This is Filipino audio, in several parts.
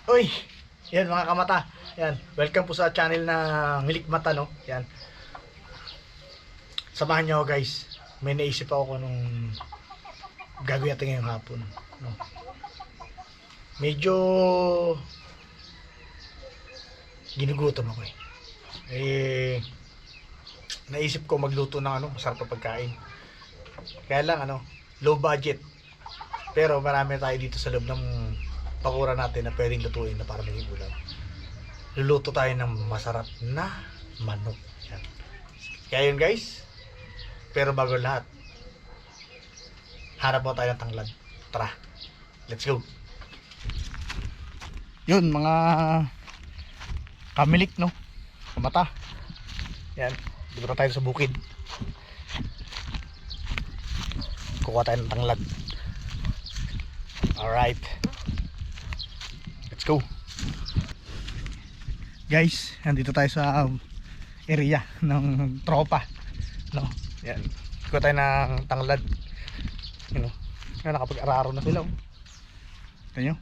Uy, yan mga kamata. Yan, welcome po sa channel na Milik Mata, no? Yan. Samahan niyo ako, guys. May naisip ako nung gagawin natin ngayong hapon, no? Medyo ginugutom ako eh. Naisip ko magluto ng masarap na pagkain. Kaya lang low budget. Pero marami tayo dito sa loob ng pakura natin na pwedeng lutuin na para maging ulam. Luluto tayo ng masarap na manok. Yan. Kaya yun guys. Pero bago lahat, hanap mo tayo ng tanglad. Tara, let's go. Yun mga kamilik, no? Kamata. Yan, dito tayo sa bukid. Kukuha tayo ng tanglad. Alright, let's go. Guys, nandito tayo sa area ng tropa, no? Yan, kukuha tayo ng tanglad. Nakapag-araro na sila. Ito nyo.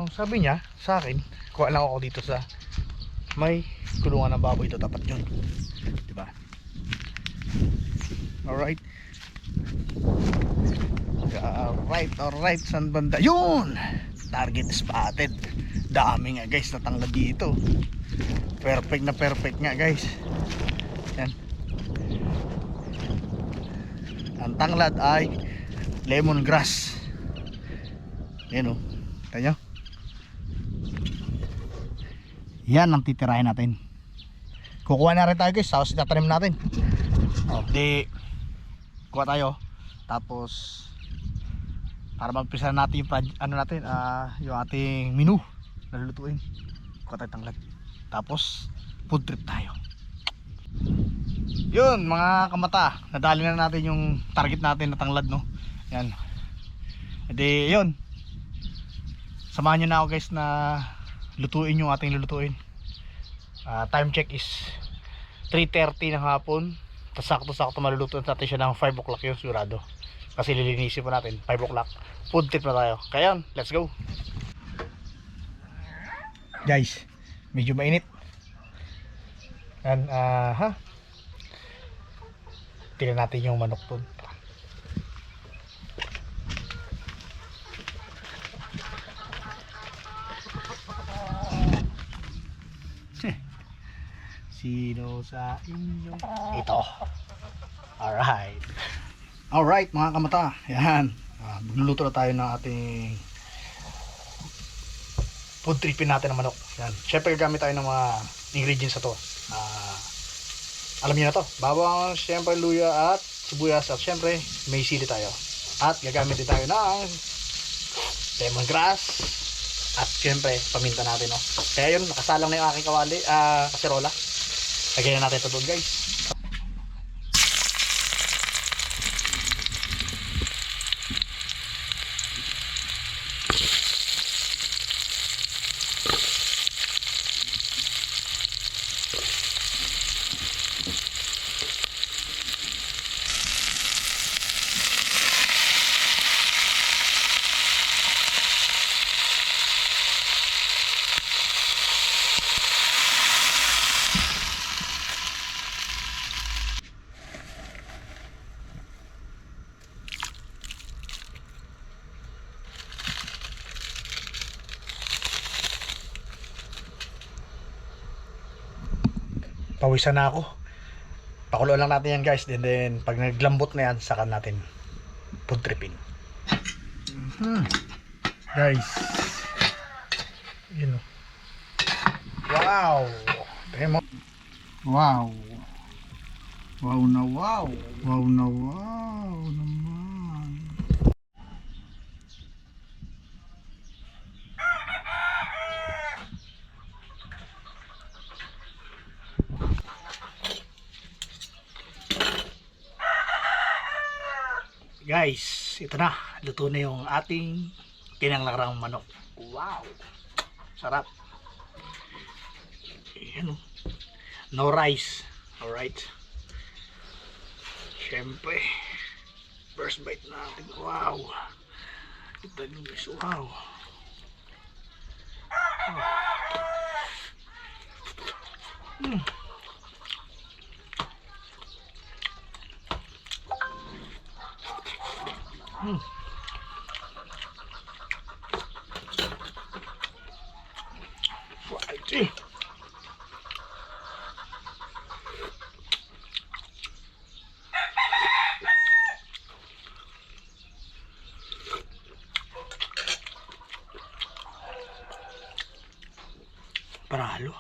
Sabi niya sa akin, kuha lang ako dito sa may kulungan ng baboy. Ito tapat yun, diba? Alright. Alright, saan banda? Yun! Target spotted. Dami nga guys na tanglad dito. Perfect na perfect nga guys. Yan. Ang tanglad ay lemongrass. Yan o. Kaya yan ang titirahin natin. Kukuha na rin tayo guys. Tapos itatanim natin. Di kuha tayo. Tapos para magpisa natin yung yung ating menu na lulutuin. Kuha tayo tanglad. Tapos food trip tayo. Yun mga kamata, nadali na natin yung target natin na tanglad, no? Yan. Edi yun, samahan nyo na ako guys na lutuin yung ating lulutuin. Time check is 3:30 ng hapon. Sakto maluluto natin siya ng 5 o'clock yun sigurado. Kasi lilinisin po natin 5 o'clock. Food trip na tayo. Kaya yun, let's go. Guys, medyo mainit. Yan, tingnan natin yung manok po. Sino sa inyo? Ito. Alright mga kamata. Yan. Magluluto na tayo ng ating food tripin natin ng manok. Yan. Siyempre gagamit tayo ng mga ingredients na to. Alam niyo na to. Bawang, siyempre luya at sibuyas. At siyempre may sili tayo. At gagamit din tayo ng lemongrass. At siyempre paminta natin. No? Kaya yun, nakasalang na yung aking kaserola. Lagyan na natin ito doon guys. Pawisan na ako. Pakulo lang natin yan guys. Then pag naglambot na yan, saka natin food tripping. Guys, yun o. Wow. Wow. Wow na wow. Wow na wow naman. Guys, ito na. Luto na yung ating tinanglarang manok. Wow. Sarap. Ayan o. No rice. Alright. Siyempre. First bite natin. Wow. Kita nyo guys. Wow. Mm. Mm. Quality. Panalo.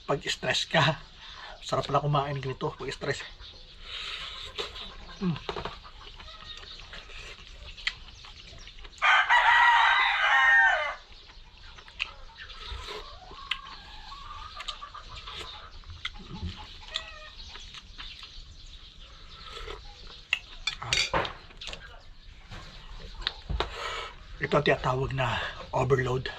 Pag stress ka, sarap pala kumain ganito pag stress. Ito ang tinatawag na overload.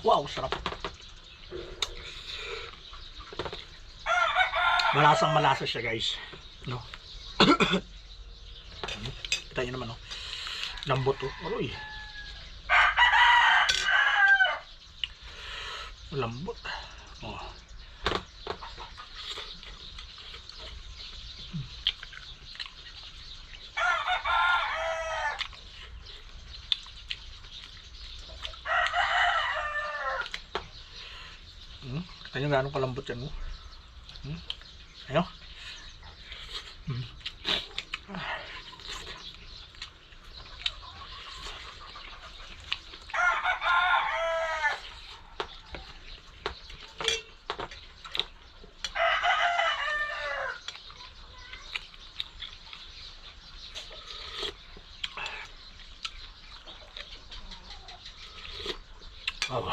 Wow, sarap. Malasang malasa siya, guys. No. Kita niyo naman, no. Lambot, oh. Aroy. Lambot. Oh. Kita nyo gano'ng kalambot yan mo. Ayo. Oh.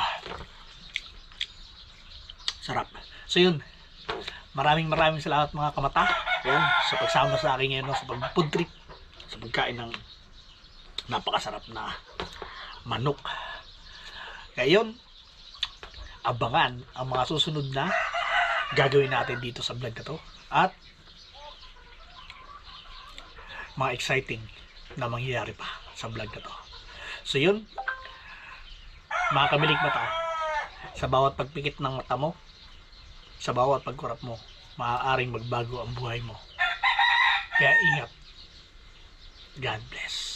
Sarap. So yun, maraming salamat mga kamata. Yan, sa pagsama sa akin ngayon, no, sa pag-food trip, sa pagkain ng napakasarap na manok. Kaya yun, abangan ang mga susunod na gagawin natin dito sa vlog na to. At mga exciting na mangyayari pa sa vlog na to. So yun, mga kamilig mata, sa bawat pagpikit ng mata mo, sa bawat pagkurap mo, maaaring magbago ang buhay mo. Kaya ingat. God bless.